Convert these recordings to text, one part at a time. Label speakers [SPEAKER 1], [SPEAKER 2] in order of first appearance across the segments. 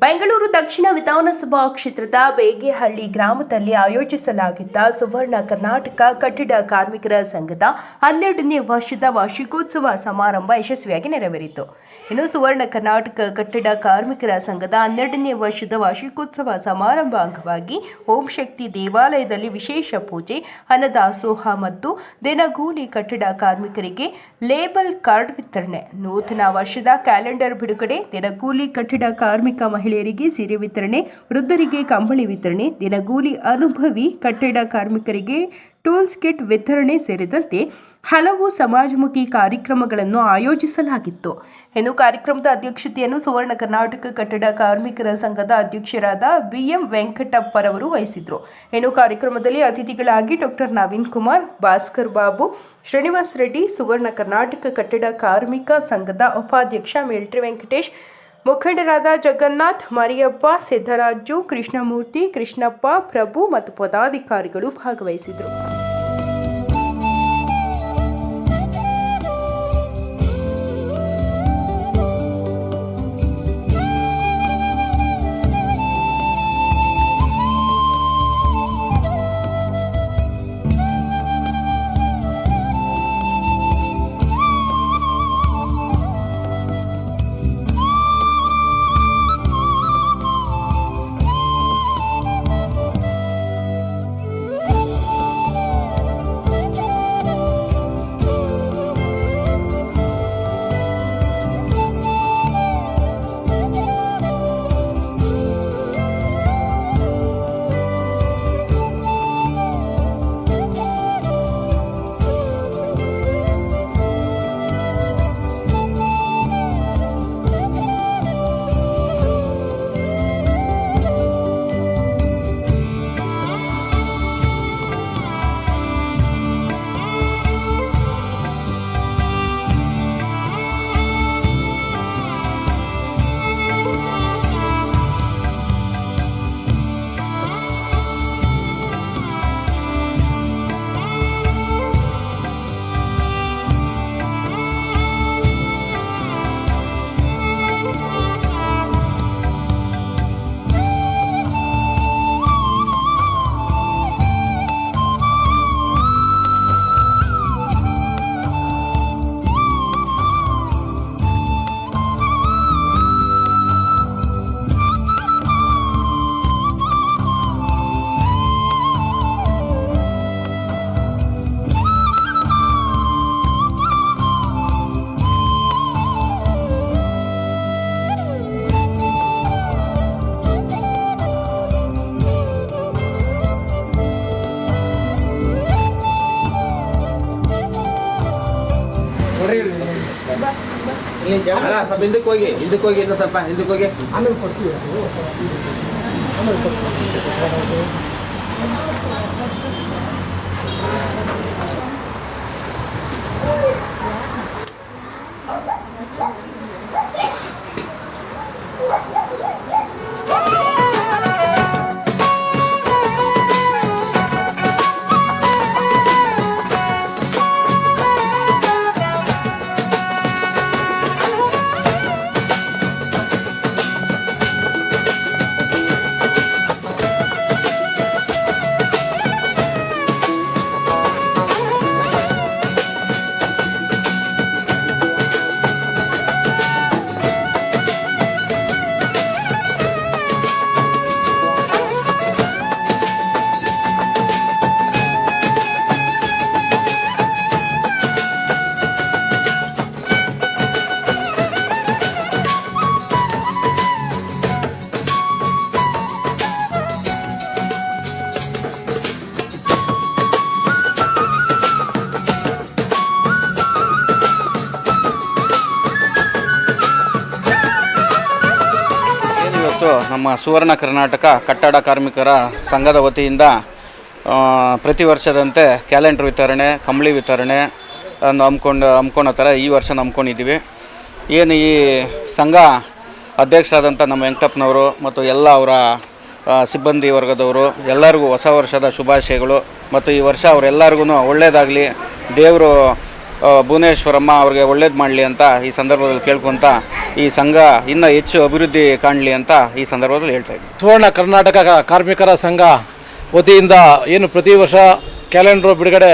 [SPEAKER 1] ಬೆಂಗಳೂರು ದಕ್ಷಿಣ ವಿಧಾನಸಭಾ ಕ್ಷೇತ್ರದ ಬೇಗೇಹಳ್ಳಿ ಗ್ರಾಮದಲ್ಲಿ ಆಯೋಜಿಸಲಾಗಿದ್ದ ಸುವರ್ಣ ಕರ್ನಾಟಕ ಕಟ್ಟಡ ಕಾರ್ಮಿಕರ ಸಂಘದ 12ನೇ ವರ್ಷದ ವಾರ್ಷಿಕೋತ್ಸವ ಸಮಾರಂಭ ಯಶಸ್ವಿಯಾಗಿ ನೆರವೇರಿತು. ಇನ್ನು ಸುವರ್ಣ ಕರ್ನಾಟಕ ಕಟ್ಟಡ ಕಾರ್ಮಿಕರ ಸಂಘದ 12ನೇ ವರ್ಷದ ವಾರ್ಷಿಕೋತ್ಸವ ಸಮಾರಂಭ ಅಂಗವಾಗಿ ಓಂ ಶಕ್ತಿ ದೇವಾಲಯದಲ್ಲಿ ವಿಶೇಷ ಪೂಜೆ, ಅನ್ನದಾಸೋಹ ಮತ್ತು ದಿನಗೂಲಿ ಕಟ್ಟಡ ಕಾರ್ಮಿಕರಿಗೆ ಲೇಬಲ್ ಕಾರ್ಡ್ ವಿತರಣೆ, ನೂತನ ವರ್ಷದ ಕ್ಯಾಲೆಂಡರ್ ಬಿಡುಗಡೆ, ದಿನಗೂಲಿ ಕಟ್ಟಡ ಕಾರ್ಮಿಕ ಮಹಿಳೆಯರಿಗೆ ಸೀರೆ ವಿತರಣೆ, ವೃದ್ಧರಿಗೆ ಕಂಬಳಿ ವಿತರಣೆ, ದಿನಗೂಲಿ ಅನುಭವಿ ಕಟ್ಟಡ ಕಾರ್ಮಿಕರಿಗೆ ಟೂಲ್ಸ್ ಕಿಟ್ ವಿತರಣೆ ಸೇರಿದಂತೆ ಹಲವು ಸಮಾಜಮುಖಿ ಕಾರ್ಯಕ್ರಮಗಳನ್ನು ಆಯೋಜಿಸಲಾಗಿತ್ತು. ಇನ್ನು ಕಾರ್ಯಕ್ರಮದ ಅಧ್ಯಕ್ಷತೆಯನ್ನು ಸುವರ್ಣ ಕರ್ನಾಟಕ ಕಟ್ಟಡ ಕಾರ್ಮಿಕರ ಸಂಘದ ಅಧ್ಯಕ್ಷರಾದ BM ವೆಂಕಟಪ್ಪರವರು ವಹಿಸಿದರು. ಇನ್ನು ಕಾರ್ಯಕ್ರಮದಲ್ಲಿ ಅತಿಥಿಗಳಾಗಿ ಡಾಕ್ಟರ್ ನವೀನ್ ಕುಮಾರ್, ಭಾಸ್ಕರ್ ಬಾಬು, ಶ್ರೀನಿವಾಸ್ ರೆಡ್ಡಿ, ಸುವರ್ಣ ಕರ್ನಾಟಕ ಕಟ್ಟಡ ಕಾರ್ಮಿಕ ಸಂಘದ ಉಪಾಧ್ಯಕ್ಷ ಮಿಲ್ಟ್ರಿ ವೆಂಕಟೇಶ್, ಮುಖಂಡರಾದ ಜಗನ್ನಾಥ್, ಮರಿಯಪ್ಪ, ಸಿದ್ದರಾಜು, ಕೃಷ್ಣಮೂರ್ತಿ, ಕೃಷ್ಣಪ್ಪ, ಪ್ರಭು ಮತ್ತು ಪದಾಧಿಕಾರಿಗಳು ಭಾಗವಹಿಸಿದರು.
[SPEAKER 2] ಅಲ್ಲ ಸ್ವಲ್ಪ ಹಿಂದಕ್ಕೆ ಹೋಗಿ ಇನ್ನು ಸ್ವಲ್ಪ ಹಿಂದಕ್ಕೆ ಹೋಗಿ
[SPEAKER 3] ಆಮೇಲೆ ಕೊಡ್ತೀವಿ.
[SPEAKER 2] ನಮ್ಮ ಸುವರ್ಣ ಕರ್ನಾಟಕ ಕಟ್ಟಡ ಕಾರ್ಮಿಕರ ಸಂಘದ ವತಿಯಿಂದ ಪ್ರತಿ ವರ್ಷದಂತೆ ಕ್ಯಾಲೆಂಡರ್ ವಿತರಣೆ, ಕಂಬಳಿ ವಿತರಣೆ ಹಮ್ಮಿಕೊಳ್ಳೋ ಥರ ಈ ವರ್ಷ ನಂಬ್ಕೊಂಡಿದ್ದೀವಿ. ಏನು ಈ ಸಂಘ ಅಧ್ಯಕ್ಷರಾದಂಥ ನಮ್ಮ ವೆಂಕಟಪ್ಪನವರು ಮತ್ತು ಎಲ್ಲ ಅವರ ಸಿಬ್ಬಂದಿ ವರ್ಗದವರು ಎಲ್ಲರಿಗೂ ಹೊಸ ವರ್ಷದ ಶುಭಾಶಯಗಳು. ಮತ್ತು ಈ ವರ್ಷ ಅವರೆಲ್ಲರಿಗೂ ಒಳ್ಳೆಯದಾಗಲಿ, ದೇವರು ಭುವನೇಶ್ವರಮ್ಮ ಅವ್ರಿಗೆ ಒಳ್ಳೇದು ಮಾಡಲಿ ಅಂತ ಈ ಸಂದರ್ಭದಲ್ಲಿ ಕೇಳ್ಕೊತ ಈ ಸಂಘ ಇನ್ನೂ ಹೆಚ್ಚು ಅಭಿವೃದ್ಧಿ ಕಾಣಲಿ ಅಂತ ಈ ಸಂದರ್ಭದಲ್ಲಿ ಹೇಳ್ತಾ ಇದ್ದೀನಿ.
[SPEAKER 3] ಸುವರ್ಣ ಕರ್ನಾಟಕ ಕಾರ್ಮಿಕರ ಸಂಘ ವತಿಯಿಂದ ಏನು ಪ್ರತಿ ವರ್ಷ ಕ್ಯಾಲೆಂಡ್ರು ಬಿಡುಗಡೆ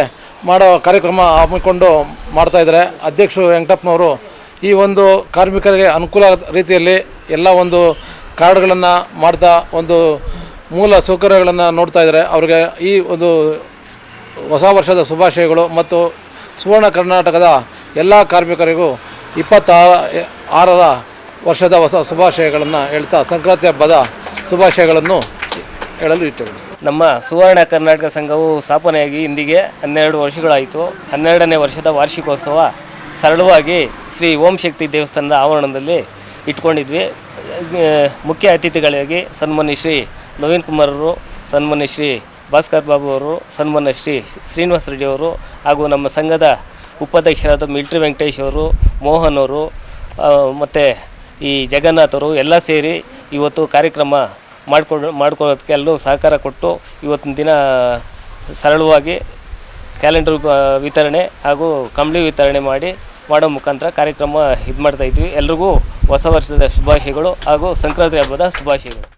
[SPEAKER 3] ಮಾಡೋ ಕಾರ್ಯಕ್ರಮ ಹಮ್ಮಿಕೊಂಡು ಮಾಡ್ತಾಯಿದ್ದಾರೆ. ಅಧ್ಯಕ್ಷರು ವೆಂಕಟಪ್ಪನವರು ಈ ಒಂದು ಕಾರ್ಮಿಕರಿಗೆ ಅನುಕೂಲ ರೀತಿಯಲ್ಲಿ ಎಲ್ಲ ಒಂದು ಕಾರ್ಡ್ಗಳನ್ನು ಮಾಡ್ತಾ ಒಂದು ಮೂಲ ಸೌಕರ್ಯಗಳನ್ನು ನೋಡ್ತಾ ಇದ್ದಾರೆ. ಅವ್ರಿಗೆ ಈ ಒಂದು ಹೊಸ ವರ್ಷದ ಶುಭಾಶಯಗಳು ಮತ್ತು ಸುವರ್ಣ ಕರ್ನಾಟಕದ ಎಲ್ಲ ಕಾರ್ಮಿಕರಿಗೂ 26ರ ವರ್ಷದ ಹೊಸ ಶುಭಾಶಯಗಳನ್ನು ಹೇಳ್ತಾ ಸಂಕ್ರಾಂತಿ ಹಬ್ಬದ ಶುಭಾಶಯಗಳನ್ನು ಹೇಳಲು ಇಷ್ಟಪಡ್ತೀನಿ.
[SPEAKER 4] ನಮ್ಮ ಸುವರ್ಣ ಕರ್ನಾಟಕ ಸಂಘವು ಸ್ಥಾಪನೆಯಾಗಿ ಇಂದಿಗೆ 12 ವರ್ಷಗಳಾಯಿತು. 12ನೇ ವರ್ಷದ ವಾರ್ಷಿಕೋತ್ಸವ ಸರಳವಾಗಿ ಶ್ರೀ ಓಂ ಶಕ್ತಿ ದೇವಸ್ಥಾನದ ಆವರಣದಲ್ಲಿ ಇಟ್ಕೊಂಡಿದ್ವಿ. ಮುಖ್ಯ ಅತಿಥಿಗಳಾಗಿ ಸನ್ಮಾನ್ಯ ಶ್ರೀ ನವೀನ್ ಕುಮಾರರು, ಸನ್ಮಾನ್ಯ ಶ್ರೀ ಭಾಸ್ಕರ್ ಬಾಬು ಅವರು, ಸನ್ಮಾನ್ಯ ಶ್ರೀ ಶ್ರೀನಿವಾಸ ರೆಡ್ಡಿ ಅವರು ಹಾಗೂ ನಮ್ಮ ಸಂಘದ ಉಪಾಧ್ಯಕ್ಷರಾದ ಮಿಲ್ಟ್ರಿ ವೆಂಕಟೇಶ್ ಅವರು, ಮೋಹನ್ ಅವರು ಮತ್ತು ಈ ಜಗನ್ನಾಥ್ ಅವರು ಎಲ್ಲ ಸೇರಿ ಇವತ್ತು ಕಾರ್ಯಕ್ರಮ ಮಾಡ್ಕೊಳ್ಳೋದಕ್ಕೆ ಎಲ್ಲರೂ ಸಹಕಾರ ಕೊಟ್ಟು ಇವತ್ತಿನ ದಿನ ಸರಳವಾಗಿ ಕ್ಯಾಲೆಂಡರ್ ವಿತರಣೆ ಹಾಗೂ ಕಂಬಳಿ ವಿತರಣೆ ಮಾಡೋ ಮುಖಾಂತರ ಕಾರ್ಯಕ್ರಮ ಇದು ಮಾಡ್ತಾಯಿದ್ವಿ. ಎಲ್ರಿಗೂ ಹೊಸ ವರ್ಷದ ಶುಭಾಶಯಗಳು ಹಾಗೂ ಸಂಕ್ರಾಂತಿ ಹಬ್ಬದ ಶುಭಾಶಯಗಳು.